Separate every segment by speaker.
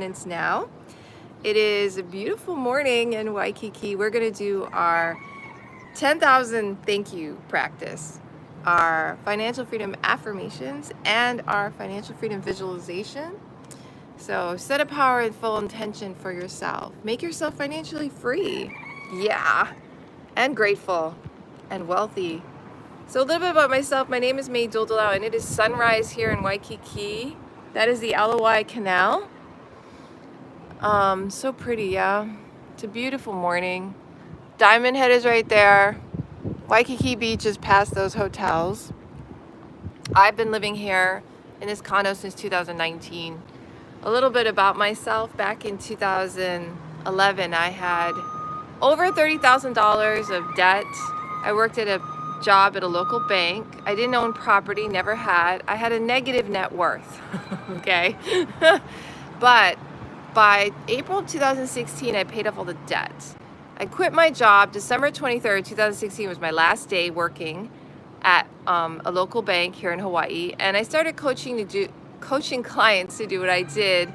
Speaker 1: It's now. It is a beautiful morning in Waikiki. We're going to do our 10,000 thank you practice, our financial freedom affirmations, and our financial freedom visualization. So set a power and full intention for yourself. Make yourself financially free. Yeah. And grateful and wealthy. So a little bit about myself. My name is May Duldalau, and it is sunrise here in Waikiki. That is the Alawai Canal. So pretty, yeah. It's a beautiful morning. Diamond Head is right there. Waikiki Beach is past those hotels. I've been living here in this condo since 2019. A little bit about myself. Back in 2011, I had over $30,000 of debt. I worked at a job at a local bank. I didn't own property, never had. I had a negative net worth, okay? But by April of 2016, I paid off all the debt. I quit my job. December 23rd, 2016 was my last day working at a local bank here in Hawaii, and I started coaching clients to do what I did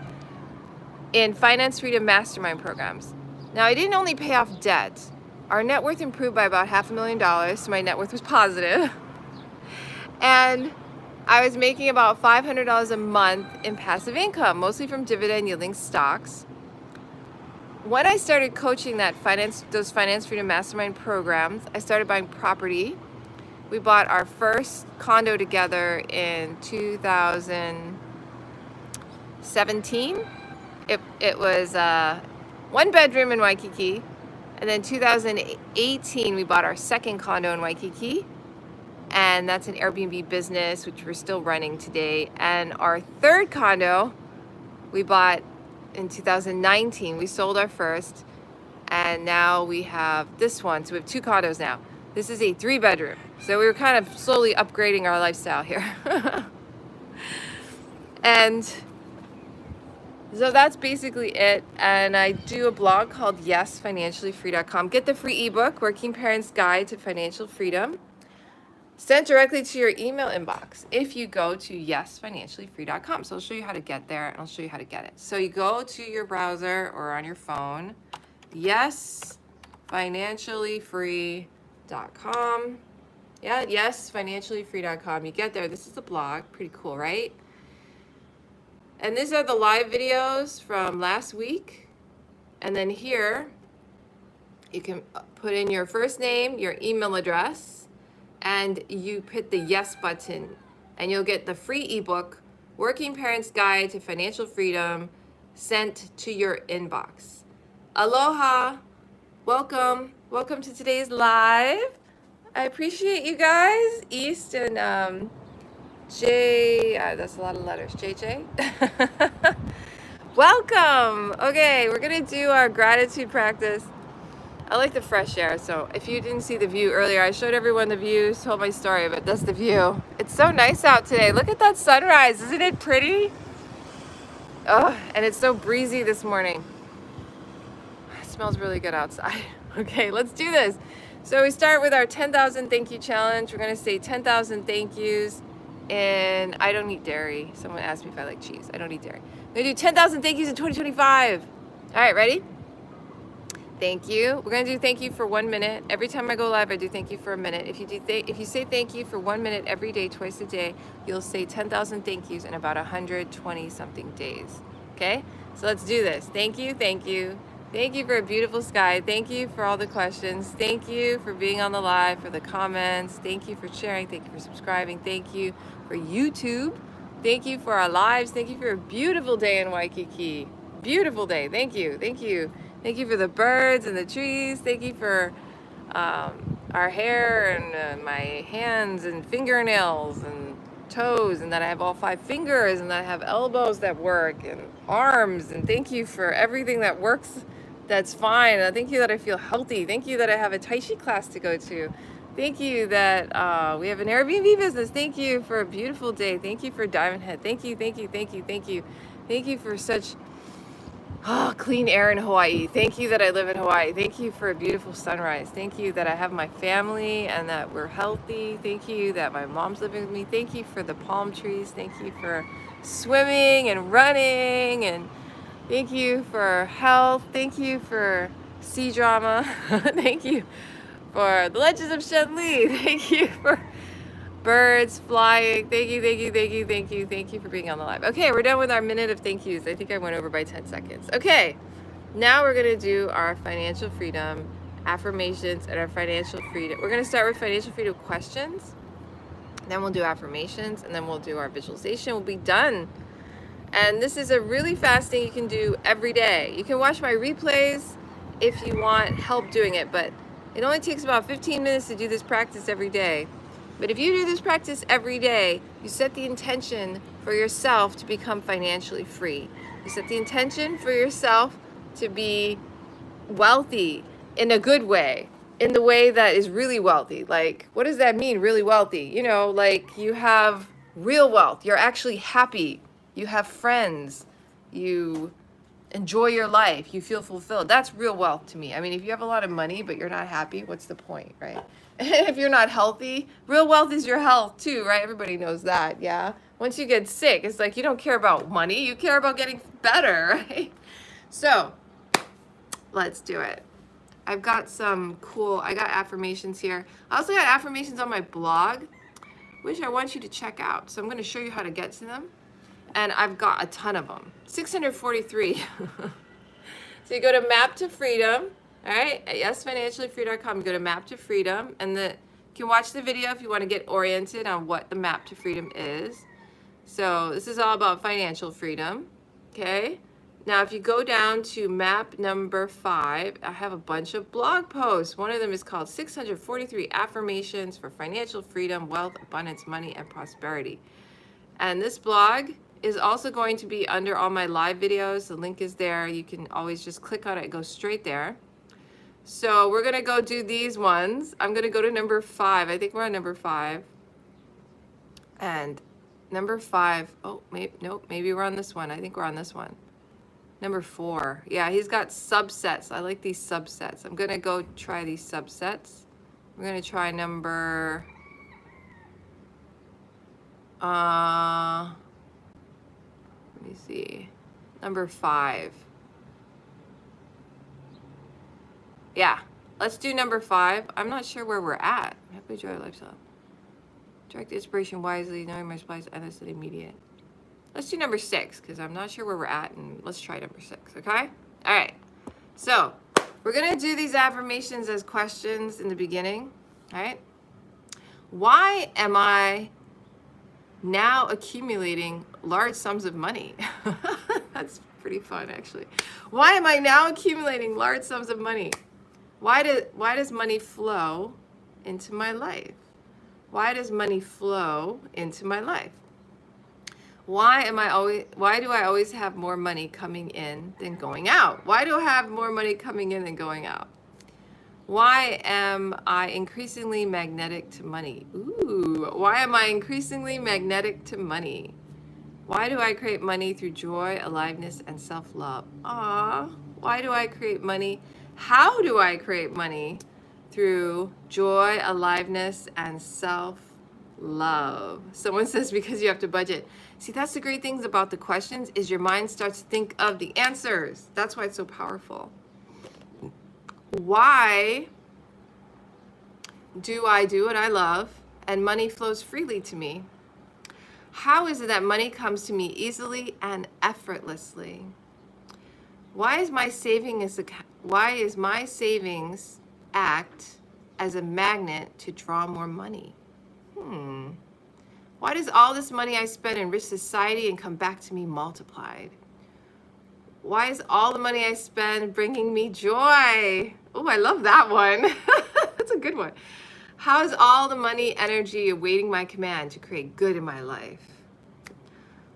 Speaker 1: in Finance Freedom Mastermind programs. Now, I didn't only pay off debt. Our net worth improved by about $500,000, so my net worth was positive. And I was making about $500 a month in passive income, mostly from dividend yielding stocks. When I started coaching those Finance Freedom Mastermind programs, I started buying property. We bought our first condo together in 2017. It was one bedroom in Waikiki. And then 2018, we bought our second condo in Waikiki. And that's an Airbnb business, which we're still running today. And our third condo, we bought in 2019. We sold our first. And now we have this one. So we have two condos now. This is a 3-bedroom. So we were kind of slowly upgrading our lifestyle here. And so that's basically it. And I do a blog called YesFinanciallyFree.com. Get the free ebook, Working Parents Guide to Financial Freedom, sent directly to your email inbox if you go to YesFinanciallyFree.com. So I'll show you how to get there, and I'll show you how to get it. So you go to your browser or on your phone, YesFinanciallyFree.com. Yeah, YesFinanciallyFree.com. You get there. This is the blog. Pretty cool, right? And these are the live videos from last week. And then here, you can put in your first name, your email address, and you hit the yes button, and you'll get the free ebook, Working Parents Guide to Financial Freedom, sent to your inbox. Aloha, welcome to today's live. I appreciate you guys, East and J, that's a lot of letters, JJ. Welcome. Okay, we're gonna do our gratitude practice. I like the fresh air, so if you didn't see the view earlier, I showed everyone the view, told my story, but that's the view. It's so nice out today. Look at that sunrise, isn't it pretty? Oh, and it's so breezy this morning. It smells really good outside. Okay, let's do this. So we start with our 10,000 thank you challenge. We're gonna say 10,000 thank yous. And I don't eat dairy. Someone asked me if I like cheese. I don't eat dairy. I'm going to do 10,000 thank yous in 2025. All right, ready? Thank you. We're going to do thank you for 1 minute. Every time I go live, I do thank you for a minute. If you say thank you for 1 minute every day, twice a day, you'll say 10,000 thank yous in about 120 something days. Okay? So let's do this. Thank you. Thank you. Thank you for a beautiful sky. Thank you for all the questions. Thank you for being on the live, for the comments. Thank you for sharing. Thank you for subscribing. Thank you for YouTube. Thank you for our lives. Thank you for a beautiful day in Waikiki. Beautiful day. Thank you. Thank you. Thank you for the birds and the trees. Thank you for our hair and my hands and fingernails and toes, and that I have all 5 fingers, and that I have elbows that work and arms. And thank you for everything that works. That's fine. Thank you that I feel healthy. Thank you that I have a Tai Chi class to go to. Thank you that we have an Airbnb business. Thank you for a beautiful day. Thank you for Diamond Head. Thank you, thank you, thank you, thank you. Thank you for such clean air in Hawaii. Thank you that I live in Hawaii. Thank you for a beautiful sunrise. Thank you that I have my family and that we're healthy. Thank you that my mom's living with me. Thank you for the palm trees. Thank you for swimming and running and Thank you for health. Thank you for sea drama. Thank you for the Legends of Shen Li. Thank you for birds flying. Thank you, thank you, thank you, thank you, thank you for being on the live. Okay, we're done with our minute of thank yous. I think I went over by 10 seconds. Okay, now we're gonna do our financial freedom affirmations and our financial freedom. We're gonna start with financial freedom questions, then we'll do affirmations, and then we'll do our visualization. We'll be done. And this is a really fast thing you can do every day. You can watch my replays if you want help doing it, but it only takes about 15 minutes to do this practice every day. But if you do this practice every day, you set the intention for yourself to become financially free. You set the intention for yourself to be wealthy in a good way, in the way that is really wealthy. Like, what does that mean, really wealthy? You know, like you have real wealth. You're actually happy. You have friends. You enjoy your life. You feel fulfilled. That's real wealth to me. I mean, if you have a lot of money, but you're not happy, what's the point, right? If you're not healthy, real wealth is your health too, right? Everybody knows that, yeah? Once you get sick, it's like you don't care about money. You care about getting better, right? So, let's do it. I got affirmations here. I also got affirmations on my blog, which I want you to check out. So I'm going to show you how to get to them. And I've got a ton of them. 643. So you go to Map to Freedom, all right, at yesfinanciallyfree.com. You go to Map to Freedom, and you can watch the video if you want to get oriented on what the Map to Freedom is. So this is all about financial freedom, okay? Now, if you go down to map number 5, I have a bunch of blog posts. One of them is called 643 Affirmations for Financial Freedom, Wealth, Abundance, Money, and Prosperity. And this blog is also going to be under all my live videos. The link is there. You can always just click on it. It goes straight there. So we're going to go do these ones. I'm going to go to number 5. I think we're on number 5. And number 5, maybe we're on this one. I think we're on this one. Number 4. Yeah, he's got subsets. I like these subsets. I'm going to go try these subsets. We're going to try number... let me see. Number 5. Yeah, let's do number 5. I'm not sure where we're at. Happy joy lifestyle. Direct inspiration wisely, knowing my supplies, endless and immediate. Let's do number 6, because I'm not sure where we're at, and let's try number 6, okay? All right, so we're gonna do these affirmations as questions in the beginning, all right? Why am I now accumulating large sums of money? That's pretty fun, actually. Why am I now accumulating large sums of money? Why does money flow into my life? Why does money flow into my life? Why do I always have more money coming in than going out? Why do I have more money coming in than going out? Why am I increasingly magnetic to money? Ooh, why am I increasingly magnetic to money? Why do I create money through joy, aliveness, and self-love? Why do I create money? How do I create money through joy, aliveness, and self-love? Someone says because you have to budget. See, that's the great things about the questions is your mind starts to think of the answers. That's why it's so powerful. Why do I do what I love and money flows freely to me? How is it that money comes to me easily and effortlessly? Why is my savings act as a magnet to draw more money? Why does all this money I spend enrich society and come back to me multiplied? Why is all the money I spend bringing me joy? Oh, I love that one. That's a good one. How is all the money energy awaiting my command to create good in my life?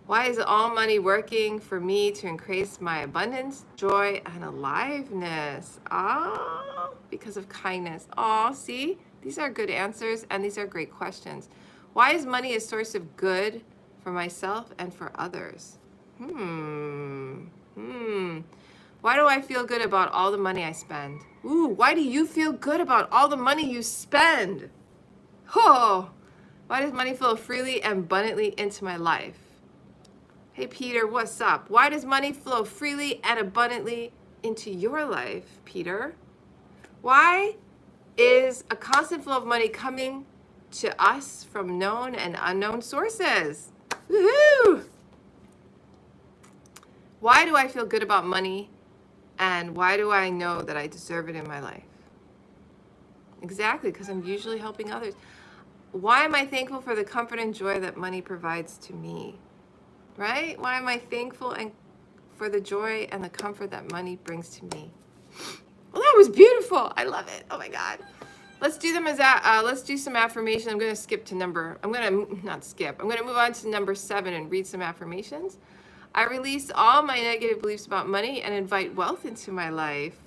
Speaker 1: Why is all money working for me to increase my abundance, joy, and aliveness? Because of kindness. See? These are good answers, and these are great questions. Why is money a source of good for myself and for others? Why do I feel good about all the money I spend? Why do you feel good about all the money you spend? Why does money flow freely and abundantly into my life? Hey, Peter, what's up? Why does money flow freely and abundantly into your life, Peter? Why is a constant flow of money coming to us from known and unknown sources? Woohoo! Why do I feel good about money, and why do I know that I deserve it in my life? Exactly, because I'm usually helping others. Why am I thankful for the comfort and joy that money provides to me? Right? Why am I thankful and for the joy and the comfort that money brings to me? Well, that was beautiful. I love it. Oh my God. Let's do them as let's do some affirmation. I'm going to skip to I'm going to move on to number 7 and read some affirmations. I release all my negative beliefs about money and invite wealth into my life.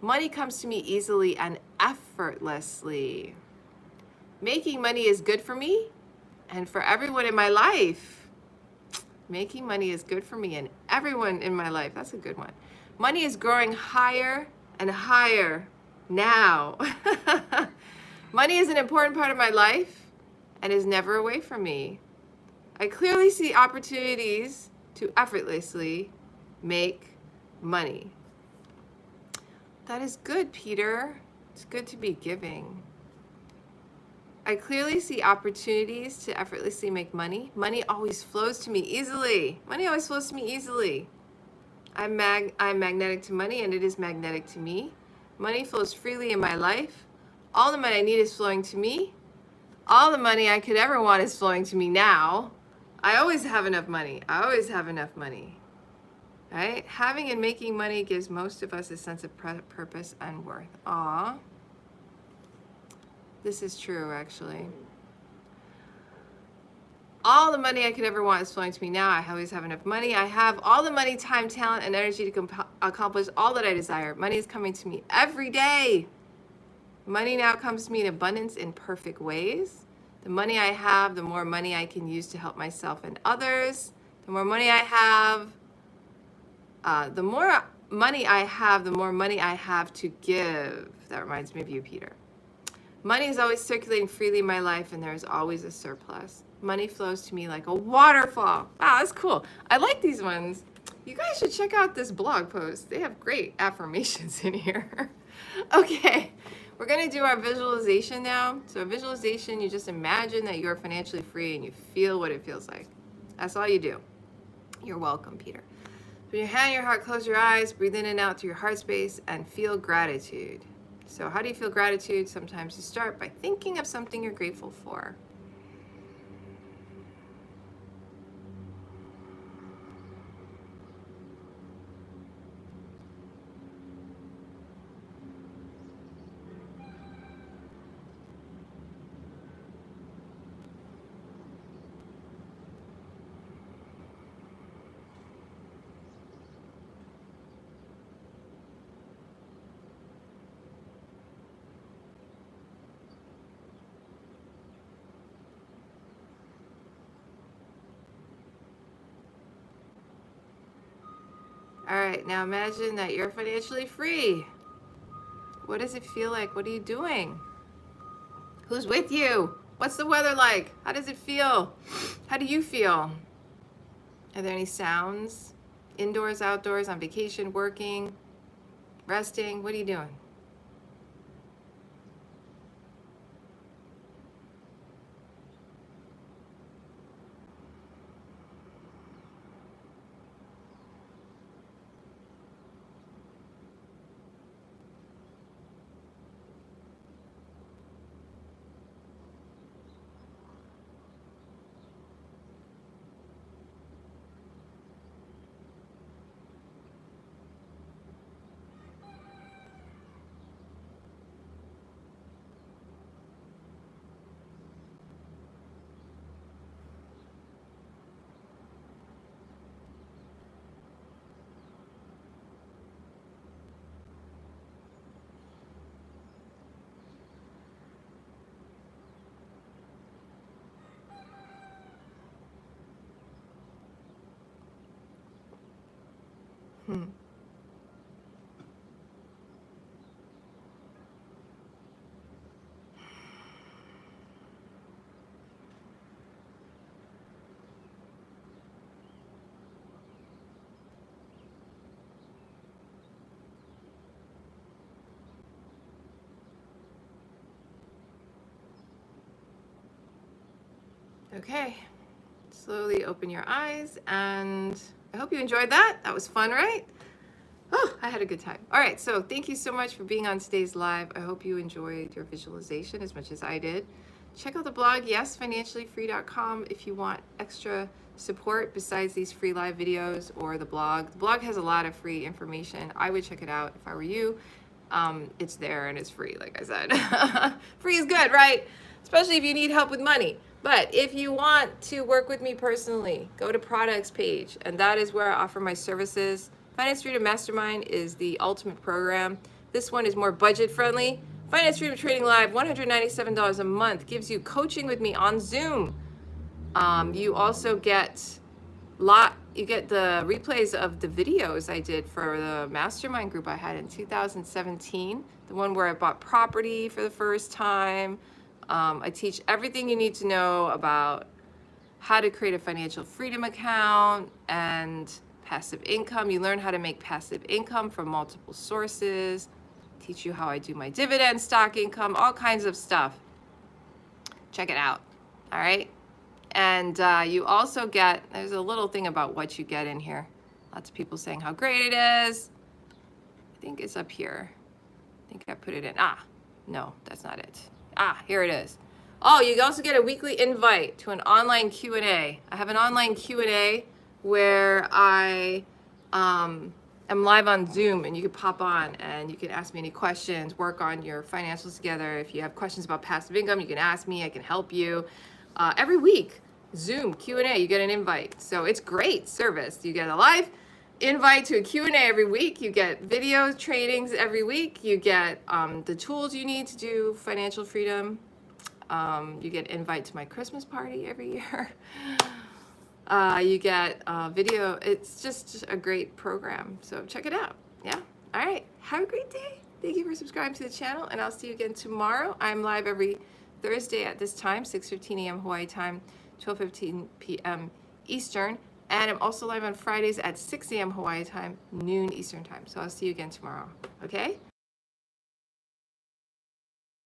Speaker 1: Money comes to me easily and effortlessly. Making money is good for me and for everyone in my life. Making money is good for me and everyone in my life. That's a good one. Money is growing higher and higher now. Money is an important part of my life and is never away from me. I clearly see opportunities to effortlessly make money. That is good, Peter. It's good to be giving. I clearly see opportunities to effortlessly make money. Money always flows to me easily. Money always flows to me easily. I'm magnetic to money, and it is magnetic to me. Money flows freely in my life. All the money I need is flowing to me. All the money I could ever want is flowing to me now. I always have enough money. I always have enough money. Right? Having and making money gives most of us a sense of purpose and worth. Aw. This is true, actually. All the money I could ever want is flowing to me now. I always have enough money. I have all the money, time, talent, and energy to accomplish all that I desire. Money is coming to me every day. Money now comes to me in abundance in perfect ways. The money I have, the more money I can use to help myself and others. The more money I have, the more money I have to give. That reminds me of you, Peter. Money is always circulating freely in my life, and there is always a surplus. Money flows to me like a waterfall. Wow, that's cool. I like these ones. You guys should check out this blog post. They have great affirmations in here. Okay, we're going to do our visualization now. So a visualization, you just imagine that you're financially free and you feel what it feels like. That's all you do. You're welcome, Peter. Put your hand on your heart, close your eyes, breathe in and out through your heart space, and feel gratitude. So how do you feel gratitude? Sometimes you start by thinking of something you're grateful for. All right, now imagine that you're financially free. What does it feel like? What are you doing? Who's with you? What's the weather like? How does it feel? How do you feel? Are there any sounds? Indoors, outdoors, on vacation, working, resting? What are you doing? Hmm. Okay, slowly open your eyes, and I hope you enjoyed that. That was fun, right? Oh, I had a good time. All right, so thank you so much for being on today's live. I hope you enjoyed your visualization as much as I did. Check out the blog, yesfinanciallyfree.com, if you want extra support besides these free live videos or the blog. The blog has a lot of free information. I would check it out if I were you. It's there and it's free, like I said. Free is good, right? Especially if you need help with money. But if you want to work with me personally, go to products page, and that is where I offer my services. Finance Freedom Mastermind is the ultimate program. This one is more budget friendly. Finance Freedom Trading Live, $197 a month, gives you coaching with me on Zoom. You also get the replays of the videos I did for the mastermind group I had in 2017, the one where I bought property for the first time. I teach everything you need to know about how to create a financial freedom account and passive income. You learn how to make passive income from multiple sources. Teach you how I do my dividend stock income, all kinds of stuff. Check it out. All right. And you also get, there's a little thing about what you get in here. Lots of people saying how great it is. I think it's up here. I think I put it in. No, that's not it. Here it is. Oh, you also get a weekly invite to an online Q&A. I have an online Q&A where I am live on Zoom, and you can pop on and you can ask me any questions, work on your financials together. If you have questions about passive income, you can ask me. I can help you. Every week, Zoom Q&A, you get an invite. So it's great service. You get a live invite to a Q&A every week. You get video trainings every week. You get the tools you need to do financial freedom. You get invite to my Christmas party every year. You get video. It's just a great program. So check it out. Yeah. All right. Have a great day. Thank you for subscribing to the channel, and I'll see you again tomorrow. I'm live every Thursday at this time, 6:15 a.m. Hawaii time, 12:15 p.m. Eastern. And I'm also live on Fridays at 6 a.m. Hawaii time, noon Eastern time. So I'll see you again tomorrow. Okay?